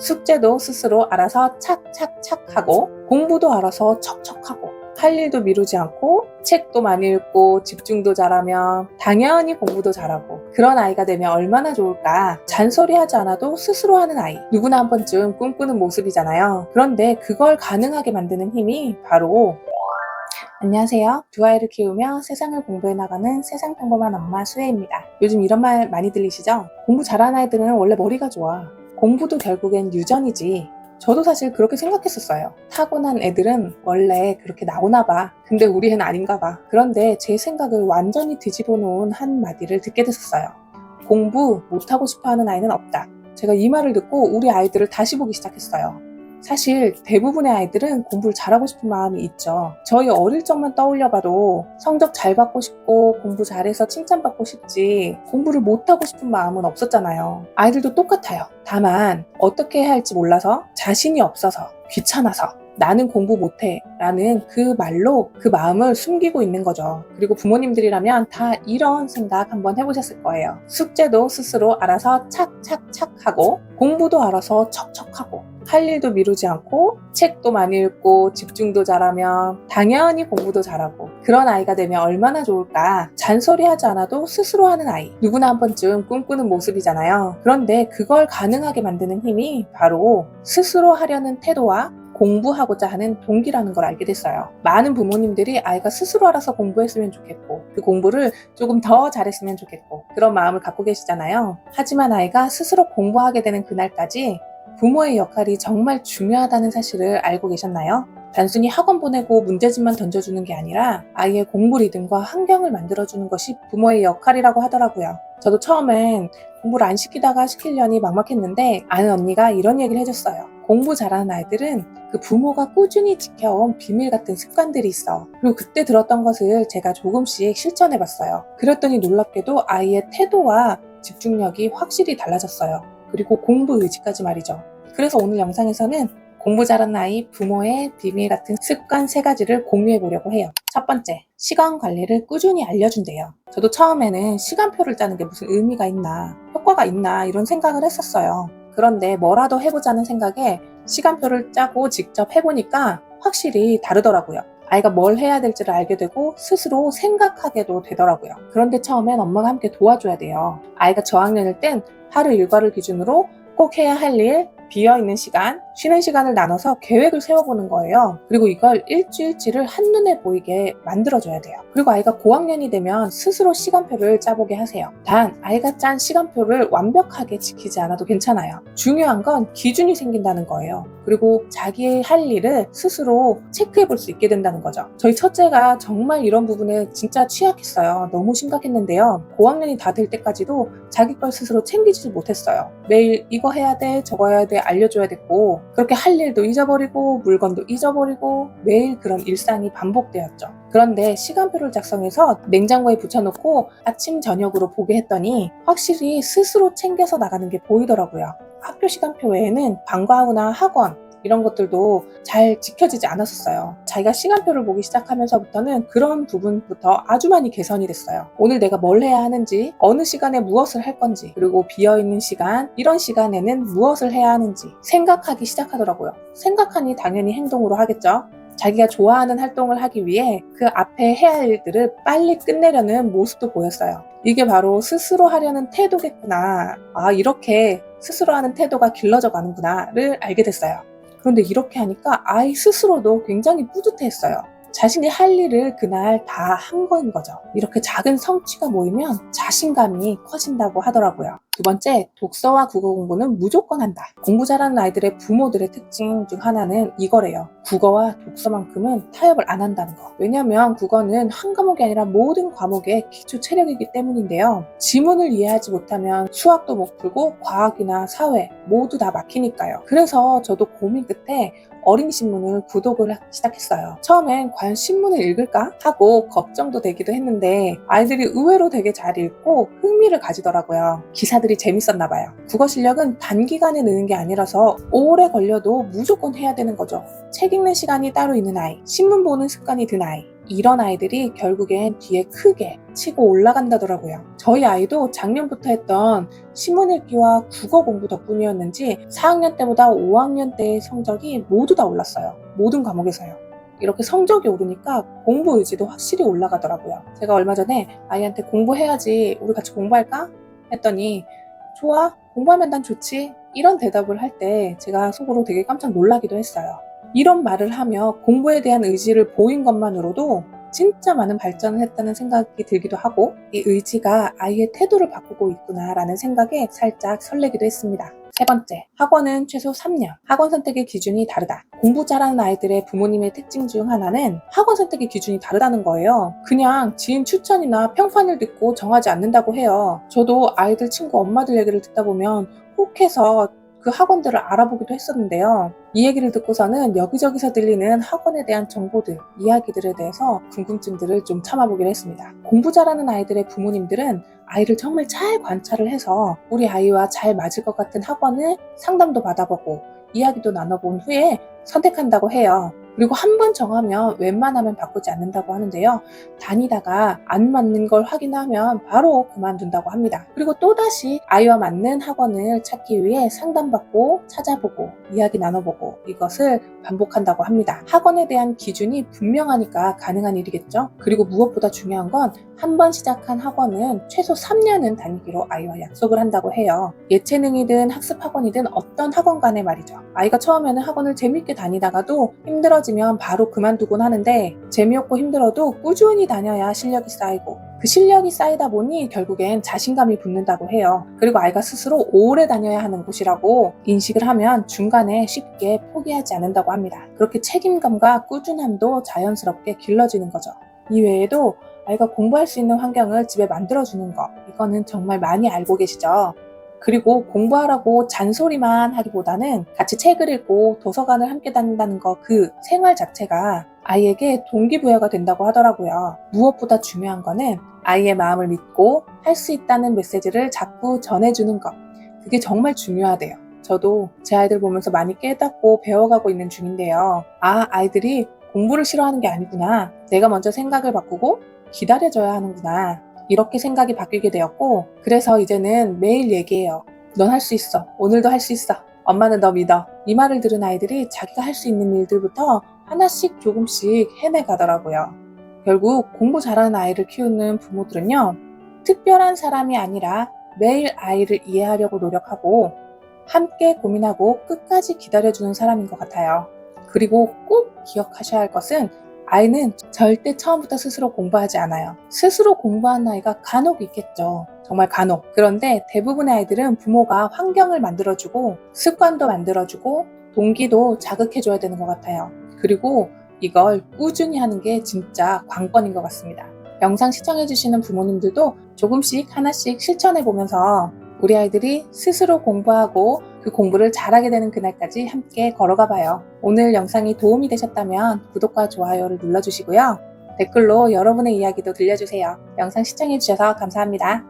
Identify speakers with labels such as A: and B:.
A: 숙제도 스스로 알아서 착착착 하고 공부도 알아서 척척하고 할 일도 미루지 않고 책도 많이 읽고 집중도 잘하면 당연히 공부도 잘하고 그런 아이가 되면 얼마나 좋을까. 잔소리하지 않아도 스스로 하는 아이, 누구나 한 번쯤 꿈꾸는 모습이잖아요. 그런데 그걸 가능하게 만드는 힘이 바로 안녕하세요. 두 아이를 키우며 세상을 공부해 나가는 세상 평범한 엄마 수혜입니다. 요즘 이런 말 많이 들리시죠? 공부 잘하는 아이들은 원래 머리가 좋아. 공부도 결국엔 유전이지. 저도 사실 그렇게 생각했었어요. 타고난 애들은 원래 그렇게 나오나 봐. 근데 우리 애는 아닌가 봐. 그런데 제 생각을 완전히 뒤집어 놓은 한마디를 듣게 됐었어요. 공부 못하고 싶어 하는 아이는 없다. 제가 이 말을 듣고 우리 아이들을 다시 보기 시작했어요. 사실 대부분의 아이들은 공부를 잘하고 싶은 마음이 있죠. 저희 어릴 적만 떠올려봐도 성적 잘 받고 싶고 공부 잘해서 칭찬받고 싶지 공부를 못하고 싶은 마음은 없었잖아요. 아이들도 똑같아요. 다만 어떻게 해야 할지 몰라서 자신이 없어서 귀찮아서 나는 공부 못해 라는 그 말로 그 마음을 숨기고 있는 거죠. 그리고 부모님들이라면 다 이런 생각 한번 해보셨을 거예요. 숙제도 스스로 알아서 착착착 하고 공부도 알아서 척척하고 할 일도 미루지 않고 책도 많이 읽고 집중도 잘하면 당연히 공부도 잘하고 그런 아이가 되면 얼마나 좋을까. 잔소리하지 않아도 스스로 하는 아이, 누구나 한 번쯤 꿈꾸는 모습이잖아요. 그런데 그걸 가능하게 만드는 힘이 바로 스스로 하려는 태도와 공부하고자 하는 동기라는 걸 알게 됐어요. 많은 부모님들이 아이가 스스로 알아서 공부했으면 좋겠고 그 공부를 조금 더 잘했으면 좋겠고 그런 마음을 갖고 계시잖아요. 하지만 아이가 스스로 공부하게 되는 그날까지 부모의 역할이 정말 중요하다는 사실을 알고 계셨나요? 단순히 학원 보내고 문제집만 던져주는 게 아니라 아이의 공부 리듬과 환경을 만들어주는 것이 부모의 역할이라고 하더라고요. 저도 처음엔 공부를 안 시키다가 시키려니 막막했는데 아는 언니가 이런 얘기를 해줬어요. 공부 잘하는 아이들은 그 부모가 꾸준히 지켜온 비밀 같은 습관들이 있어. 그리고 그때 들었던 것을 제가 조금씩 실천해봤어요. 그랬더니 놀랍게도 아이의 태도와 집중력이 확실히 달라졌어요. 그리고 공부 의지까지 말이죠. 그래서 오늘 영상에서는 공부 잘하는 아이 부모의 비밀 같은 습관 3가지를 공유해 보려고 해요. 첫 번째, 시간 관리를 꾸준히 알려준대요. 저도 처음에는 시간표를 짜는 게 무슨 의미가 있나, 효과가 있나 이런 생각을 했었어요. 그런데 뭐라도 해보자는 생각에 시간표를 짜고 직접 해보니까 확실히 다르더라고요. 아이가 뭘 해야 될지를 알게 되고 스스로 생각하게도 되더라고요. 그런데 처음엔 엄마가 함께 도와줘야 돼요. 아이가 저학년일 땐 하루 일과를 기준으로 꼭 해야 할 일, 비어있는 시간, 쉬는 시간을 나눠서 계획을 세워보는 거예요. 그리고 이걸 일주일치를 한눈에 보이게 만들어줘야 돼요. 그리고 아이가 고학년이 되면 스스로 시간표를 짜보게 하세요. 단 아이가 짠 시간표를 완벽하게 지키지 않아도 괜찮아요. 중요한 건 기준이 생긴다는 거예요. 그리고 자기의 할 일을 스스로 체크해볼 수 있게 된다는 거죠. 저희 첫째가 정말 이런 부분에 진짜 취약했어요. 너무 심각했는데요. 고학년이 다 될 때까지도 자기 걸 스스로 챙기지 못했어요. 매일 이거 해야 돼, 저거 해야 돼 알려줘야 됐고 그렇게 할 일도 잊어버리고 물건도 잊어버리고 매일 그런 일상이 반복되었죠. 그런데 시간표를 작성해서 냉장고에 붙여놓고 아침 저녁으로 보게 했더니 확실히 스스로 챙겨서 나가는 게 보이더라고요. 학교 시간표 외에는 방과후나 학원 이런 것들도 잘 지켜지지 않았었어요. 자기가 시간표를 보기 시작하면서부터는 그런 부분부터 아주 많이 개선이 됐어요. 오늘 내가 뭘 해야 하는지, 어느 시간에 무엇을 할 건지, 그리고 비어있는 시간, 이런 시간에는 무엇을 해야 하는지 생각하기 시작하더라고요. 생각하니 당연히 행동으로 하겠죠. 자기가 좋아하는 활동을 하기 위해 그 앞에 해야 할 일들을 빨리 끝내려는 모습도 보였어요. 이게 바로 스스로 하려는 태도겠구나. 아, 이렇게 스스로 하는 태도가 길러져 가는구나를 알게 됐어요. 그런데 이렇게 하니까 아이 스스로도 굉장히 뿌듯해했어요. 자신이 할 일을 그날 다 한 거인 거죠. 이렇게 작은 성취가 모이면 자신감이 커진다고 하더라고요. 두 번째, 독서와 국어 공부는 무조건 한다. 공부 잘하는 아이들의 부모들의 특징 중 하나는 이거래요. 국어와 독서만큼은 타협을 안 한다는 거. 왜냐면 국어는 한 과목이 아니라 모든 과목의 기초 체력이기 때문인데요. 지문을 이해하지 못하면 수학도 못 풀고 과학이나 사회 모두 다 막히니까요. 그래서 저도 고민 끝에 어린이 신문을 구독을 시작했어요. 처음엔 과연 신문을 읽을까 하고 걱정도 되기도 했는데 아이들이 의외로 되게 잘 읽고 흥미를 가지더라고요. 기사들이 재밌었나 봐요. 국어 실력은 단기간에 느는 게 아니라서 오래 걸려도 무조건 해야 되는 거죠. 책 읽는 시간이 따로 있는 아이, 신문 보는 습관이 든 아이, 이런 아이들이 결국엔 뒤에 크게 치고 올라간다더라고요. 저희 아이도 작년부터 했던 신문 읽기와 국어 공부 덕분이었는지 4학년 때보다 5학년 때의 성적이 모두 다 올랐어요. 모든 과목에서요. 이렇게 성적이 오르니까 공부 의지도 확실히 올라가더라고요. 제가 얼마 전에 아이한테 공부해야지, 우리 같이 공부할까? 했더니 좋아, 공부하면 난 좋지, 이런 대답을 할 때 제가 속으로 되게 깜짝 놀라기도 했어요. 이런 말을 하며 공부에 대한 의지를 보인 것만으로도 진짜 많은 발전을 했다는 생각이 들기도 하고, 이 의지가 아이의 태도를 바꾸고 있구나라는 생각에 살짝 설레기도 했습니다. 세 번째, 학원은 최소 3년. 학원 선택의 기준이 다르다. 공부 잘하는 아이들의 부모님의 특징 중 하나는 학원 선택의 기준이 다르다는 거예요. 그냥 지인 추천이나 평판을 듣고 정하지 않는다고 해요. 저도 아이들 친구 엄마들 얘기를 듣다 보면 혹해서 그 학원들을 알아보기도 했었는데요. 이 얘기를 듣고서는 여기저기서 들리는 학원에 대한 정보들, 이야기들에 대해서 궁금증들을 좀 참아보기로 했습니다. 공부 잘하는 아이들의 부모님들은 아이를 정말 잘 관찰을 해서 우리 아이와 잘 맞을 것 같은 학원을 상담도 받아보고 이야기도 나눠본 후에 선택한다고 해요. 그리고 한 번 정하면 웬만하면 바꾸지 않는다고 하는데요. 다니다가 안 맞는 걸 확인하면 바로 그만둔다고 합니다. 그리고 또다시 아이와 맞는 학원을 찾기 위해 상담받고 찾아보고 이야기 나눠보고 이것을 반복한다고 합니다. 학원에 대한 기준이 분명하니까 가능한 일이겠죠. 그리고 무엇보다 중요한 건 한 번 시작한 학원은 최소 3년은 다니기로 아이와 약속을 한다고 해요. 예체능이든 학습학원이든 어떤 학원 간에 말이죠. 아이가 처음에는 학원을 재밌게 다니다가도 힘들어지면 바로 그만두곤 하는데, 재미없고 힘들어도 꾸준히 다녀야 실력이 쌓이고 그 실력이 쌓이다 보니 결국엔 자신감이 붙는다고 해요. 그리고 아이가 스스로 오래 다녀야 하는 곳이라고 인식을 하면 중간에 쉽게 포기하지 않는다고 합니다. 그렇게 책임감과 꾸준함도 자연스럽게 길러지는 거죠. 이외에도 아이가 공부할 수 있는 환경을 집에 만들어주는 거, 이거는 정말 많이 알고 계시죠? 그리고 공부하라고 잔소리만 하기보다는 같이 책을 읽고 도서관을 함께 다닌다는 거, 그 생활 자체가 아이에게 동기부여가 된다고 하더라고요. 무엇보다 중요한 거는 아이의 마음을 믿고 할 수 있다는 메시지를 자꾸 전해주는 것. 그게 정말 중요하대요. 저도 제 아이들 보면서 많이 깨닫고 배워가고 있는 중인데요. 아이들이 공부를 싫어하는 게 아니구나. 내가 먼저 생각을 바꾸고 기다려줘야 하는구나. 이렇게 생각이 바뀌게 되었고, 그래서 이제는 매일 얘기해요. 넌 할 수 있어. 오늘도 할 수 있어. 엄마는 너 믿어. 이 말을 들은 아이들이 자기가 할 수 있는 일들부터 하나씩 조금씩 해내가더라고요. 결국 공부 잘하는 아이를 키우는 부모들은요, 특별한 사람이 아니라 매일 아이를 이해하려고 노력하고 함께 고민하고 끝까지 기다려주는 사람인 것 같아요. 그리고 꼭 기억하셔야 할 것은, 아이는 절대 처음부터 스스로 공부하지 않아요. 스스로 공부하는 아이가 간혹 있겠죠. 정말 간혹. 그런데 대부분의 아이들은 부모가 환경을 만들어주고 습관도 만들어주고 동기도 자극해줘야 되는 것 같아요. 그리고 이걸 꾸준히 하는 게 진짜 관건인 것 같습니다. 영상 시청해주시는 부모님들도 조금씩 하나씩 실천해보면서 우리 아이들이 스스로 공부하고 그 공부를 잘하게 되는 그날까지 함께 걸어가 봐요. 오늘 영상이 도움이 되셨다면 구독과 좋아요를 눌러주시고요. 댓글로 여러분의 이야기도 들려주세요. 영상 시청해주셔서 감사합니다.